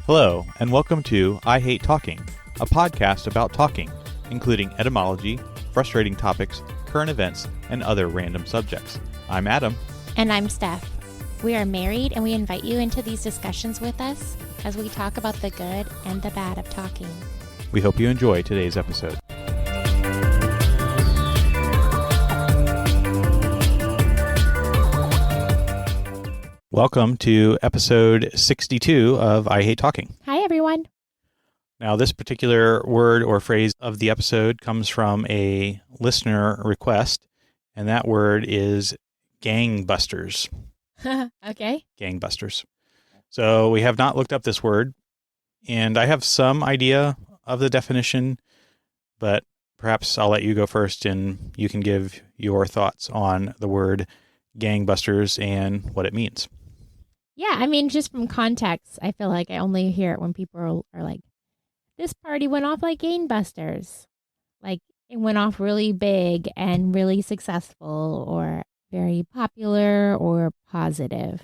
Hello, and welcome to I Hate Talking, a podcast about talking, including etymology, frustrating topics, current events, and other random subjects. I'm Adam. And I'm Steph. We are married, and we invite you into these discussions with us as we talk about the good and the bad of talking. We hope you enjoy today's episode. Welcome to episode 62 of I Hate Talking. Hi, everyone. Now, this particular word or phrase of the episode comes from a listener request, and that word is gangbusters. Okay. Gangbusters. So we have not looked up this word, and I have some idea of the definition, but perhaps I'll let you go first and you can give your thoughts on the word gangbusters and what it means. Yeah, I mean, just from context, I feel like I only hear it when people are like, this party went off like gangbusters. Like, it went off really big and really successful or very popular or positive.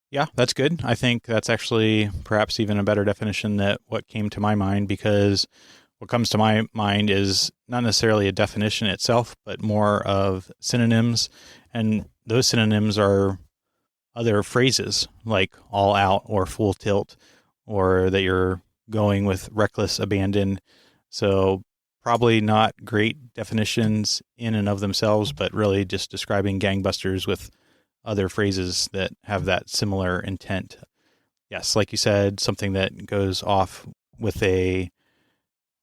Yeah, that's good. I think that's actually perhaps even a better definition than what came to my mind, because what comes to my mind is not necessarily a definition itself, but more of synonyms. And those synonyms are other phrases like all out or full tilt, or that you're going with reckless abandon. So probably not great definitions in and of themselves, but really just describing gangbusters with other phrases that have that similar intent. Yes, like you said, something that goes off with a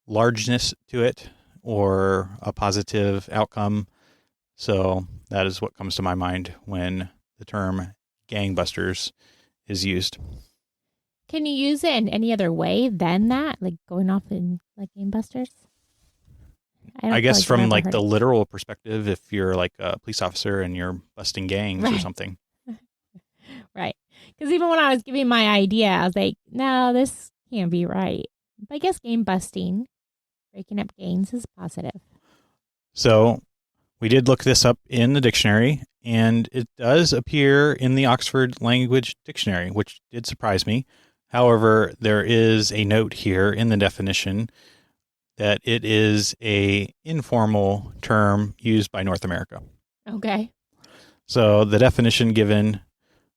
largeness to it or a positive outcome. So that is what comes to my mind when the term gangbusters is used. Can you use it in any other way than that? Like going off in like gangbusters? I guess from like the literal perspective, if you're like a police officer and you're busting gangs or something. Right. Because even when I was giving my idea, I was like, no, this can't be right. But I guess game busting, breaking up gangs, is positive. So we did look this up in the dictionary, and it does appear in the Oxford Language Dictionary, which did surprise me. However, there is a note here in the definition that it is a informal term used by North America. Okay. So the definition given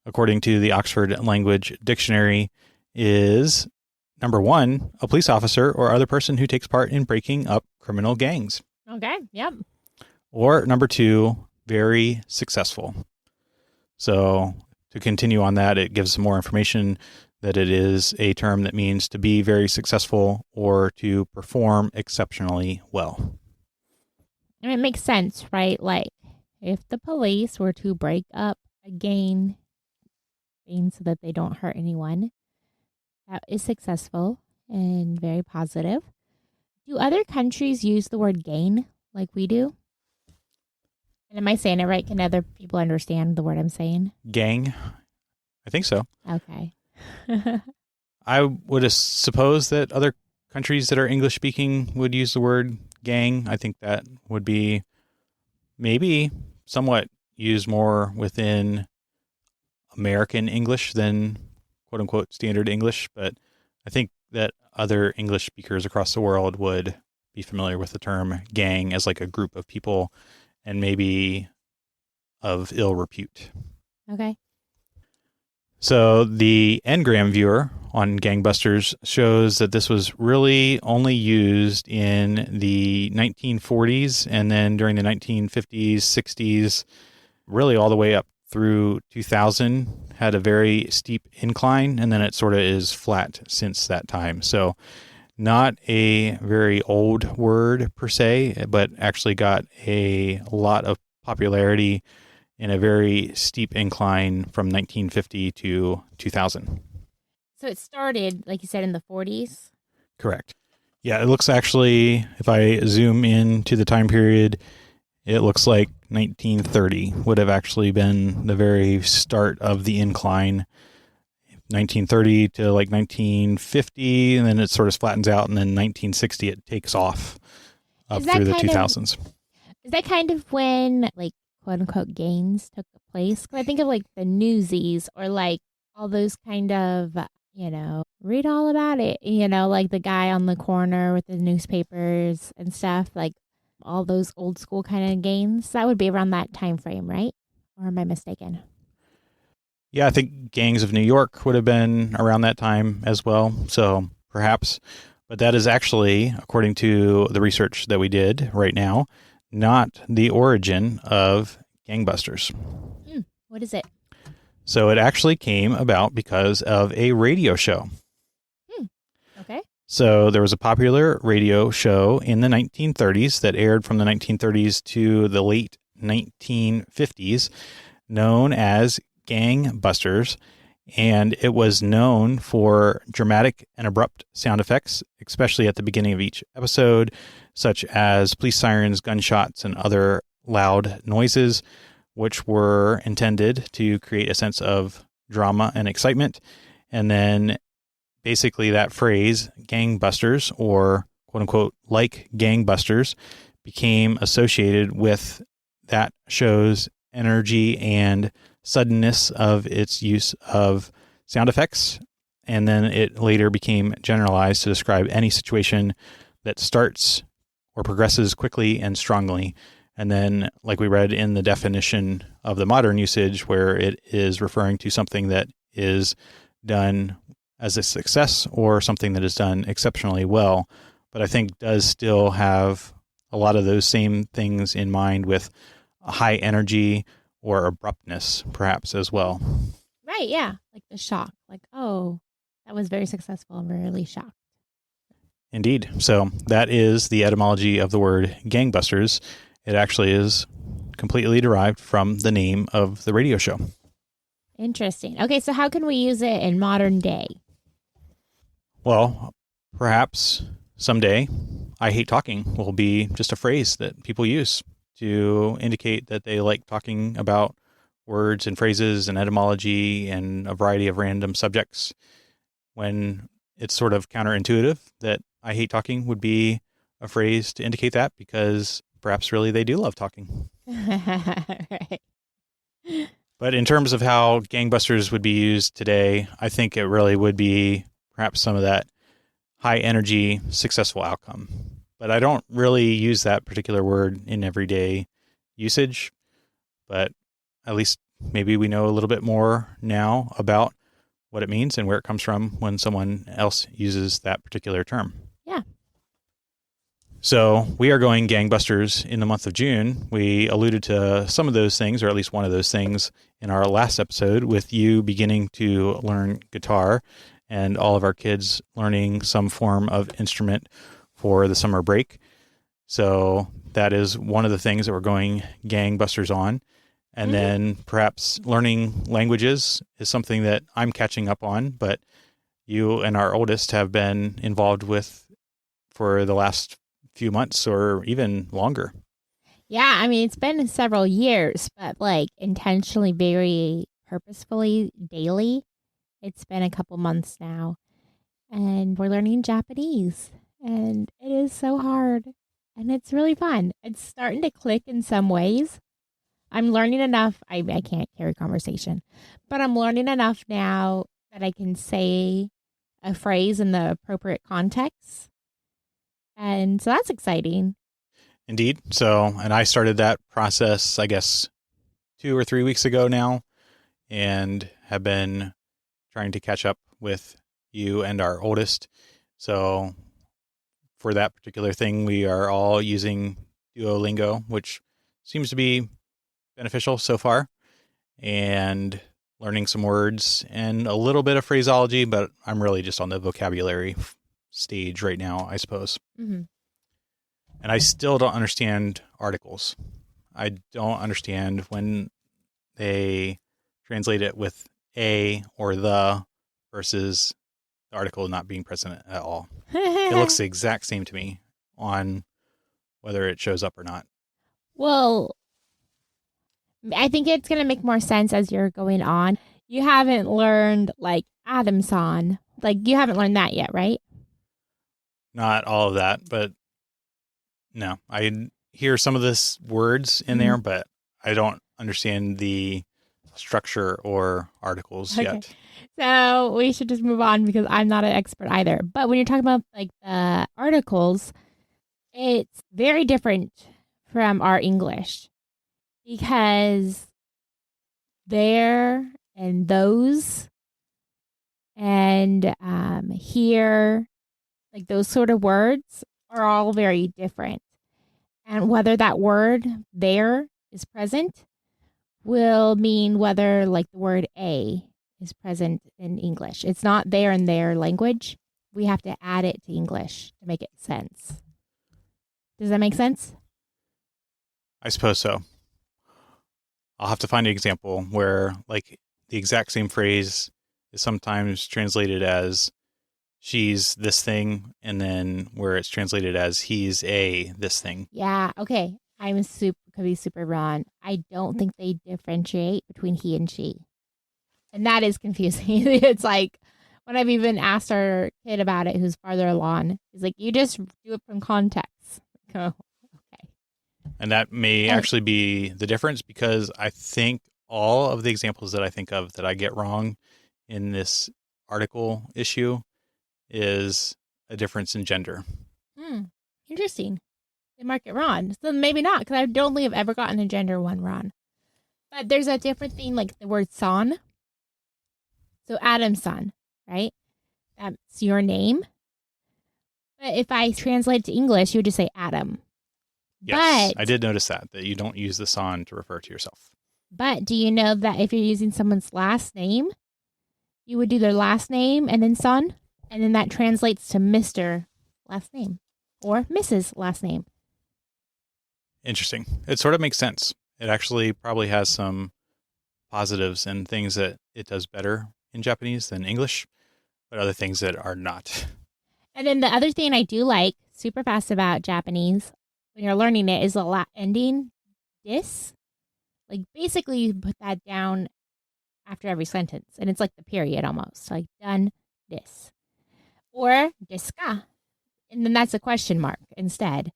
according to the Oxford Language Dictionary is, number one, a police officer or other person who takes part in breaking up criminal gangs. Okay, yep. Or number two, very successful. So to continue on that, it gives some more information that it is a term that means to be very successful or to perform exceptionally well. And it makes sense, right? Like, if the police were to break up a gang so that they don't hurt anyone, that is successful and very positive. Do other countries use the word gain like we do? And am I saying it right? Can other people understand the word I'm saying? Gang? I think so. Okay. I would suppose that other countries that are English speaking would use the word gang. I think that would be maybe somewhat used more within American English than quote unquote standard English. But I think that other English speakers across the world would be familiar with the term gang as like a group of people and maybe of ill repute. Okay. So the Ngram viewer on Gangbusters shows that this was really only used in the 1940s and then during the 1950s, 60s, really all the way up through 2000, had a very steep incline, and then it sort of is flat since that time. So not a very old word per se, but actually got a lot of popularity in a very steep incline from 1950 to 2000. So it started, like you said, in the 40s? Correct. Yeah, it looks actually, if I zoom in to the time period, it looks like 1930 would have actually been the very start of the incline. 1930 to like 1950, and then it sort of flattens out, and then 1960 it takes off up through the 2000s. Is that kind of when, like, quote unquote gains took place? Because I think of like the Newsies or like all those kind of read all about it. Like the guy on the corner with the newspapers and stuff, like all those old school kind of games. That would be around that time frame, right? Or am I mistaken? Yeah, I think Gangs of New York would have been around that time as well. So perhaps, but that is actually, according to the research that we did right now, not the origin of Gangbusters. What is it? So it actually came about because of a radio show. Hmm. Okay. So there was a popular radio show in the 1930s that aired from the 1930s to the late 1950s known as Gangbusters, and it was known for dramatic and abrupt sound effects, especially at the beginning of each episode, such as police sirens, gunshots, and other loud noises, which were intended to create a sense of drama and excitement. And then basically that phrase, gangbusters, or quote unquote, like gangbusters, became associated with that show's energy and suddenness of its use of sound effects. And then it later became generalized to describe any situation that starts or progresses quickly and strongly. And then, like we read in the definition of the modern usage, where it is referring to something that is done as a success or something that is done exceptionally well, but I think does still have a lot of those same things in mind with a high energy or abruptness, perhaps, as well. Right. Yeah. Like the shock. Like, oh, that was very successful. I'm really shocked. Indeed. So that is the etymology of the word gangbusters. It actually is completely derived from the name of the radio show. Interesting. Okay. So, how can we use it in modern day? Well, perhaps someday I hate talking will be just a phrase that people use to indicate that they like talking about words and phrases and etymology and a variety of random subjects, when it's sort of counterintuitive that I hate talking would be a phrase to indicate that, because perhaps really they do love talking. Right. But in terms of how gangbusters would be used today, I think it really would be perhaps some of that high energy, successful outcome. But I don't really use that particular word in everyday usage. But at least maybe we know a little bit more now about what it means and where it comes from when someone else uses that particular term. Yeah. So we are going gangbusters in the month of June. We alluded to some of those things, or at least one of those things, in our last episode, with you beginning to learn guitar and all of our kids learning some form of instrument for the summer break. So that is one of the things that we're going gangbusters on. And then perhaps learning languages is something that I'm catching up on, but you and our oldest have been involved with for the last few months or even longer. Yeah. I mean, it's been several years, but like intentionally, very purposefully, daily. It's been a couple months now, and we're learning Japanese, and it is so hard, and it's really fun. It's starting to click in some ways. I'm learning enough. I can't carry conversation, but I'm learning enough now that I can say a phrase in the appropriate context. And so that's exciting. Indeed. So, and I started that process, I guess, 2 or 3 weeks ago now, and have been trying to catch up with you and our oldest. So for that particular thing, we are all using Duolingo, which seems to be beneficial so far, and learning some words and a little bit of phraseology, but I'm really just on the vocabulary stage right now, I suppose. Mm-hmm. And I still don't understand articles. I don't understand when they translate it with a or the versus the article not being present at all. It looks the exact same to me on whether it shows up or not. Well, I think it's going to make more sense as you're going on. You haven't learned like Adamson. Like you haven't learned that yet, right? Not all of that, but no. I hear some of this words in there, but I don't understand the structure or articles Okay. yet. So we should just move on because I'm not an expert either. But when you're talking about like the articles, it's very different from our English because there and those and here, like those sort of words are all very different. And whether that word there is present will mean whether like the word a is present in English. It's not there in their language. We have to add it to English to make it sense. Does that make sense? I suppose so. I'll have to find an example where, like, the exact same phrase is sometimes translated as she's this thing, and then where it's translated as he's a this thing. Yeah. Okay. Could be super wrong. I don't think they differentiate between he and she. And that is confusing. It's like when I've even asked our kid about it who's farther along, he's like, you just do it from context. Oh, okay. And that may actually be the difference, because I think all of the examples that I think of that I get wrong in this article issue is a difference in gender. Interesting. They mark it wrong. So maybe not, because I don't think I've ever gotten a gender one wrong. But there's a different thing, like the word son. So Adam's son, right? That's your name. But if I translate it to English, you would just say Adam. Yes, I did notice that you don't use the son to refer to yourself. But do you know that if you're using someone's last name, you would do their last name and then son, and then that translates to Mr. last name or Mrs. last name. Interesting. It sort of makes sense. It actually probably has some positives and things that it does better in Japanese than English, but other things that are not. And then the other thing I do like super fast about Japanese when you're learning it is the ending dis. Like basically you put that down after every sentence, and it's like the period almost. Like done this. Or desu ka. And then that's a question mark instead.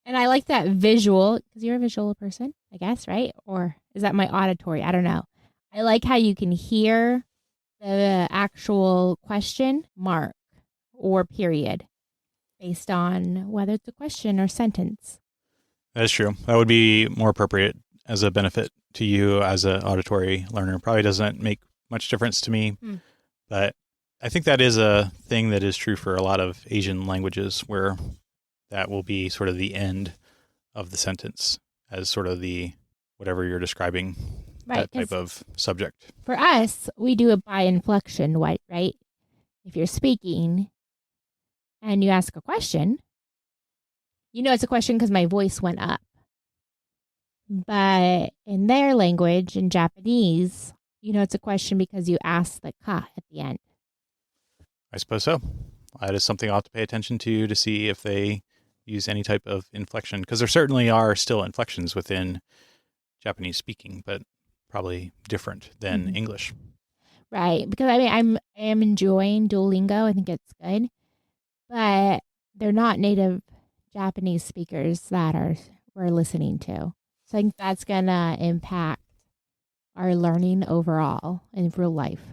And I like that visual, because you're a visual person, I guess, right? Or is that my auditory? I don't know. I like how you can hear the actual question mark or period based on whether it's a question or sentence. That is true. That would be more appropriate as a benefit to you as an auditory learner. Probably doesn't make much difference to me, but I think that is a thing that is true for a lot of Asian languages, where that will be sort of the end of the sentence as sort of the whatever you're describing, right, that type of subject. For us, we do it by inflection, right? If you're speaking and you ask a question, you know it's a question because my voice went up. But in their language, in Japanese, you know it's a question because you ask the ka at the end. I suppose so. That is something I'll have to pay attention to see if they use any type of inflection, because there certainly are still inflections within Japanese speaking, but probably different than English. Right, because I mean I am enjoying Duolingo. I think it's good, but they're not native Japanese speakers that we're listening to. So I think that's gonna impact our learning overall in real life.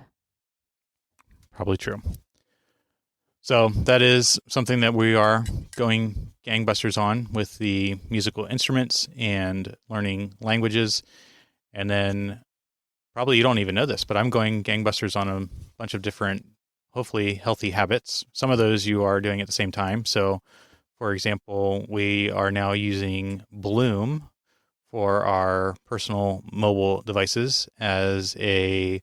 Probably true. So that is something that we are going gangbusters on, with the musical instruments and learning languages. And then probably you don't even know this, but I'm going gangbusters on a bunch of different, hopefully healthy habits. Some of those you are doing at the same time. So, for example, we are now using Bloom for our personal mobile devices as a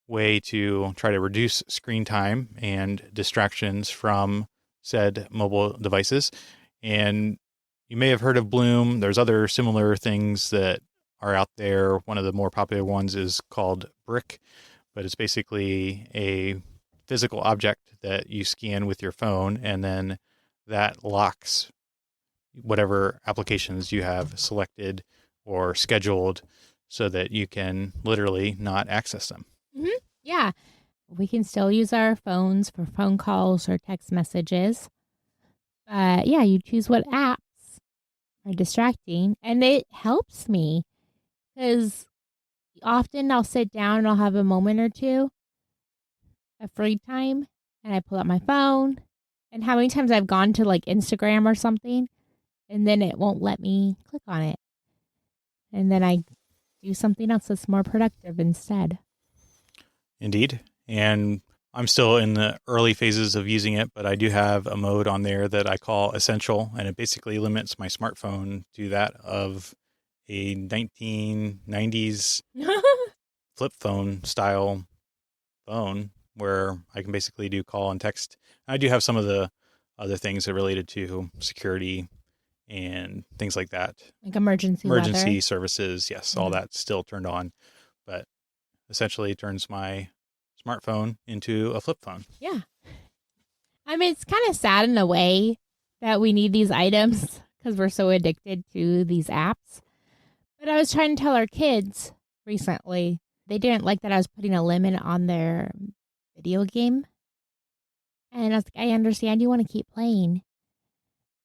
way to try to reduce screen time and distractions from said mobile devices. And you may have heard of Bloom. There's other similar things that are out there. One of the more popular ones is called Brick, but it's basically a physical object that you scan with your phone, and then that locks whatever applications you have selected or scheduled so that you can literally not access them. Mm-hmm. Yeah. We can still use our phones for phone calls or text messages. But yeah, you choose what apps are distracting. And it helps me because Often I'll sit down and I'll have a moment or two of free time and I pull out my phone. And how many times I've gone to like Instagram or something and then it won't let me click on it. And then I do something else that's more productive instead. Indeed. And I'm still in the early phases of using it, but I do have a mode on there that I call essential, and it basically limits my smartphone to that of a 1990s flip phone style phone where I can basically do call and text. I do have some of the other things that are related to security and things like that. Like emergency Emergency weather. services, yes, all that's still turned on, but essentially turns my smartphone into a flip phone. Yeah. I mean, it's kind of sad in a way that we need these items because we're so addicted to these apps. But I was trying to tell our kids recently, they didn't like that I was putting a limit on their video game. And I was like, I understand you want to keep playing,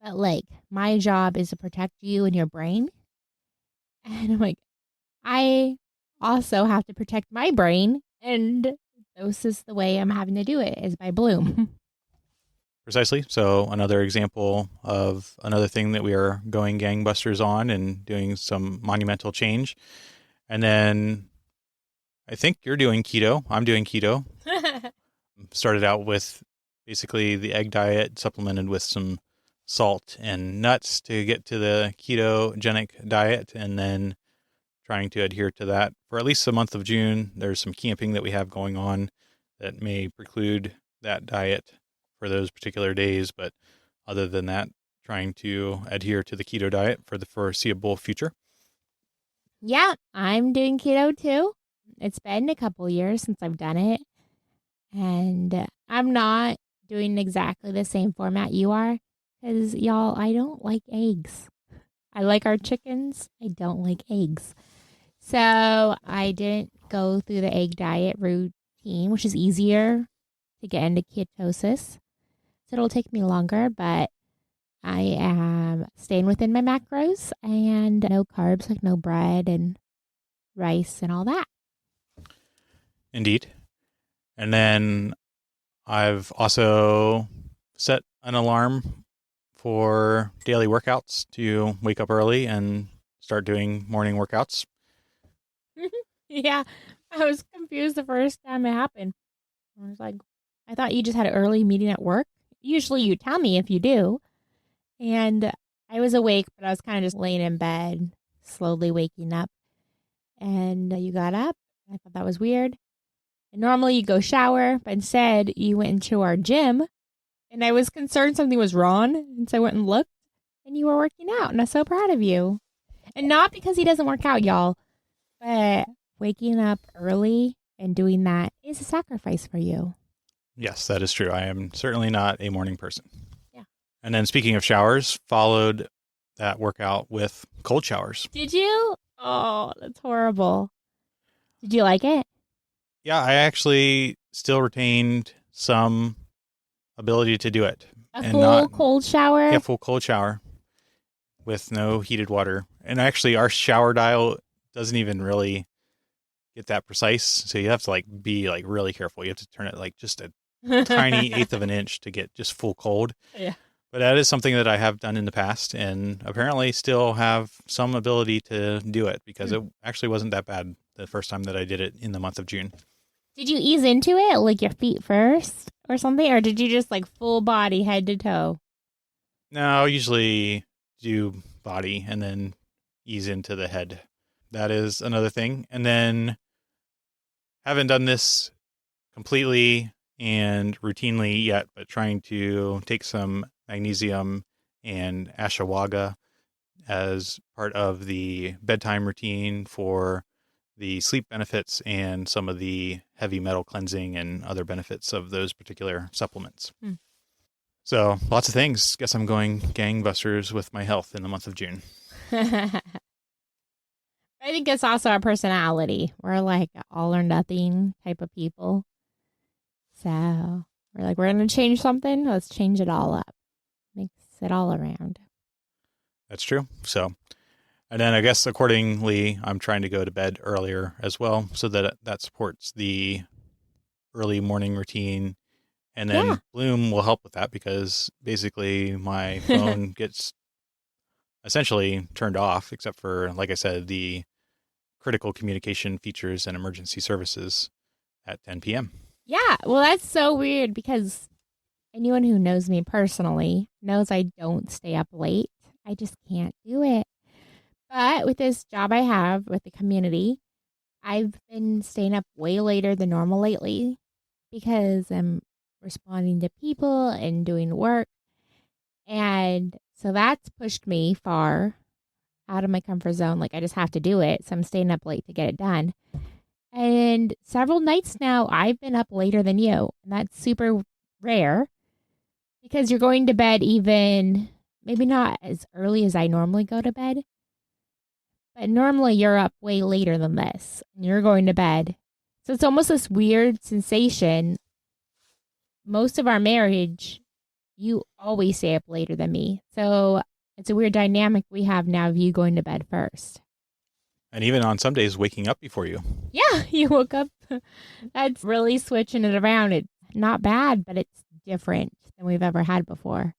but like, my job is to protect you and your brain. And I'm like, I also have to protect my brain. And this is the way I'm having to do it is by Bloom. Precisely. So another example of another thing that we are going gangbusters on and doing some monumental change. And then I think you're doing keto. I'm doing keto. Started out with basically the egg diet supplemented with some salt and nuts to get to the ketogenic diet, and then trying to adhere to that for at least the month of June. There's some camping that we have going on that may preclude that diet for those particular days, but other than that, trying to adhere to the keto diet for the foreseeable future. Yeah, I'm doing keto too. It's been a couple years since I've done it. And I'm not doing exactly the same format you are because, y'all, I don't like eggs. I like our chickens. I don't like eggs. So I didn't go through the egg diet routine, which is easier to get into ketosis. So it'll take me longer, but I am staying within my macros and no carbs, like no bread and rice and all that. Indeed. And then I've also set an alarm for daily workouts to wake up early and start doing morning workouts. Yeah, I was confused the first time it happened. I was like, I thought you just had an early meeting at work. Usually you tell me if you do. And I was awake, but I was kind of just laying in bed, slowly waking up. And you got up. I thought that was weird. And normally you go shower, but instead you went into our gym. And I was concerned something was wrong. And so I went and looked, and you were working out. And I'm so proud of you. And not because he doesn't work out, y'all, but waking up early and doing that is a sacrifice for you. Yes, that is true. I am certainly not a morning person. Yeah. And then speaking of showers, followed that workout with cold showers. Did you? Oh, that's horrible. Did you like it? Yeah, I actually still retained some ability to do it. A And full not cold shower? Yeah, full cold shower with no heated water. And actually our shower dial doesn't even really get that precise. So you have to like be like really careful. You have to turn it like just a tiny eighth of an inch to get just full cold. Yeah. But that is something that I have done in the past and apparently still have some ability to do it because it actually wasn't that bad the first time that I did it in the month of June. Did you ease into it, like your feet first or something? Or did you just like full body, head to toe? No, I usually do body and then ease into the head. That is another thing. And then haven't done this completely and routinely yet, but trying to take some magnesium and ashwagandha as part of the bedtime routine for the sleep benefits and some of the heavy metal cleansing and other benefits of those particular supplements. So lots of things. Guess I'm going gangbusters with my health in the month of June. I think it's also our personality. We're like all or nothing type of people. So we're like, we're going to change something. Let's change it all up. Mix it all around. That's true. So And then I guess accordingly, I'm trying to go to bed earlier as well, so that that supports the early morning routine. And Yeah. then Bloom will help with that because basically my phone gets essentially turned off, except for, like I said, the critical communication features and emergency services at 10 p.m. Yeah. Well, that's so weird because anyone who knows me personally knows I don't stay up late. I just can't do it. But with this job I have with the community, I've been staying up way later than normal lately because I'm responding to people and doing work. And so that's pushed me far out of my comfort zone. Like I just have to do it. So I'm staying up late to get it done. And several nights now, I've been up later than you. And that's super rare because you're going to bed even maybe not as early as I normally go to bed, but normally you're up way later than this and you're going to bed. So it's almost this weird sensation. Most of our marriage, you always stay up later than me. So it's a weird dynamic we have now of you going to bed first. And even on some days, waking up before you. Yeah, you woke up. That's really switching it around. It's not bad, but it's different than we've ever had before.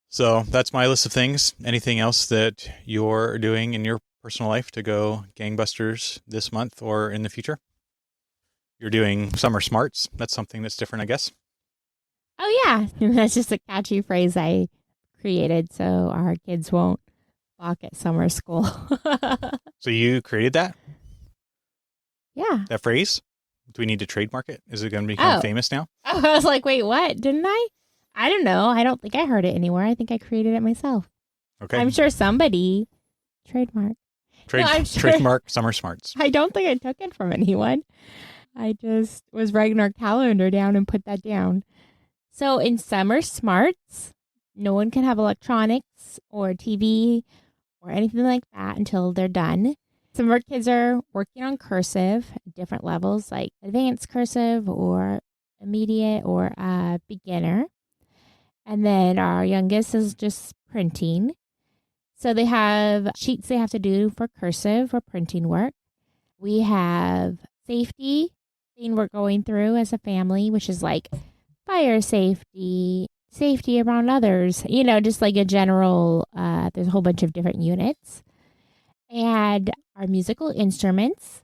So that's my list of things. Anything else that you're doing in your personal life to go gangbusters this month or in the future? You're doing summer smarts. That's something that's different, I guess. Oh, yeah. That's just a catchy phrase I created so our kids won't balk at summer school. So you created Yeah. that phrase? Do we need to trademark it? Is it going to become Oh. famous now? Oh, I was like, wait, what? Didn't I? I don't know. I don't think I heard it anywhere. I think I created it myself. Okay. I'm sure somebody trademark. No, I'm sure. Trademark summer smarts. I don't think I took it from anyone. I just was writing our calendar down and put that down. So in summer smarts, no one can have electronics or TV or anything like that until they're done. Some of our kids are working on cursive at different levels, like advanced cursive or immediate or beginner. And then our youngest is just printing. So they have sheets they have to do for cursive or printing work. We have safety thing we're going through as a family, which is like fire safety, safety around others, just like a general, there's a whole bunch of different units. And our musical instruments.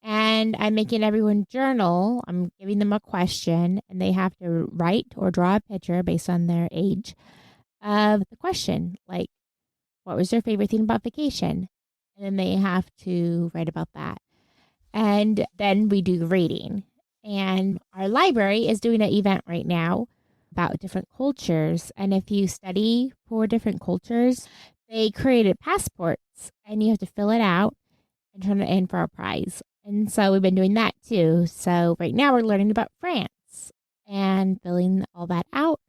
And I'm making everyone journal. I'm giving them a question, and they have to write or draw a picture based on their age of the question. Like, what was their favorite thing about vacation? And then they have to write about that. And then we do the reading. And our library is doing an event right now about different cultures. And if you study for different cultures, they created passports and you have to fill it out and turn it in for a prize. And so we've been doing that too. So right now we're learning about France and filling all that out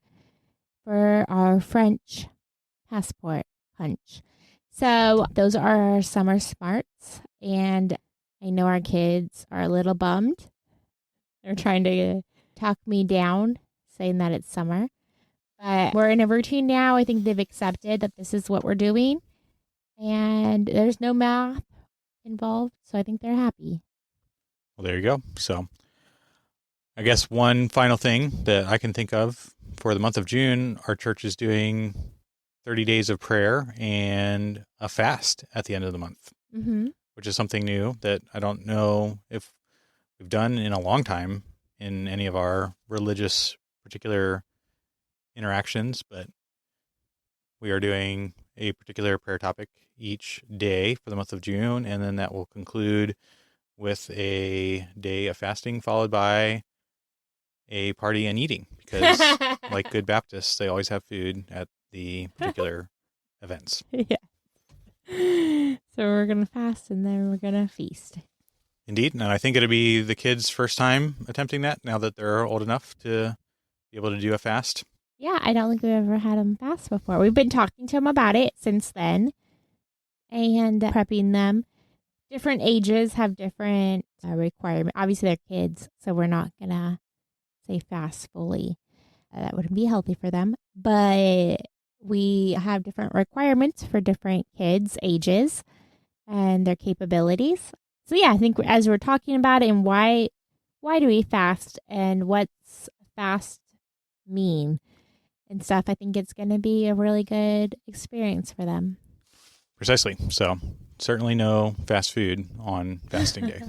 for our French passport punch. So those are our summer smarts. And I know our kids are a little bummed. They're trying to talk me down, saying that it's summer. But we're in a routine now. I think they've accepted that this is what we're doing. And there's no math involved. So I think they're happy. Well, there you go. So I guess one final thing that I can think of for the month of June, our church is doing 30 days of prayer and a fast at the end of the month, which is something new that I don't know if we've done in a long time in any of our religious particular interactions, but we are doing a particular prayer topic each day for the month of June, and then that will conclude with a day of fasting followed by a party and eating because like good Baptists, they always have food at the particular events. Yeah. So we're going to fast and then we're going to feast. Indeed. And I think it'll be the kids' first time attempting that now that they're old enough to be able to do a fast. Yeah, I don't think we've ever had them fast before. We've been talking to them about it since then and prepping them. Different ages have different requirements. Obviously, they're kids, so we're not going to say fast fully. That wouldn't be healthy for them. But We have different requirements for different kids' ages and their capabilities. So yeah, I think as we're talking about it and why do we fast and what's fast mean and stuff, I think it's going to be a really good experience for them. Precisely. So certainly no fast food on fasting day.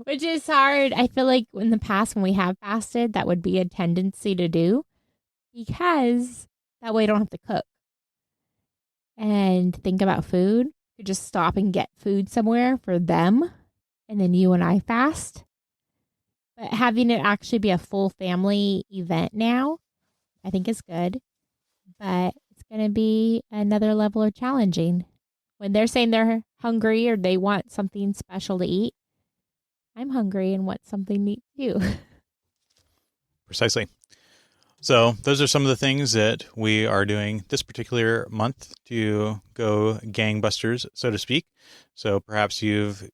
Which is hard. I feel like in the past when we have fasted, that would be a tendency to do because that way I don't have to cook and think about food. You just stop and get food somewhere for them, and then you and I fast. But having it actually be a full family event now, I think is good. But it's going to be another level of challenging. When they're saying they're hungry or they want something special to eat, I'm hungry and want something to eat too. Precisely. So those are some of the things that we are doing this particular month to go gangbusters, so to speak. So perhaps you've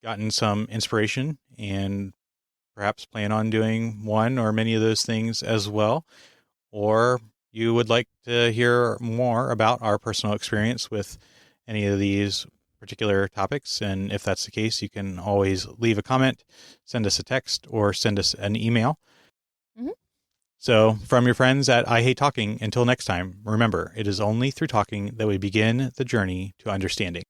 gotten some inspiration and perhaps plan on doing one or many of those things as well. Or you would like to hear more about our personal experience with any of these particular topics. And if that's the case, you can always leave a comment, send us a text, or send us an email. Mhm. So, from your friends at I Hate Talking, until next time, remember, it is only through talking that we begin the journey to understanding.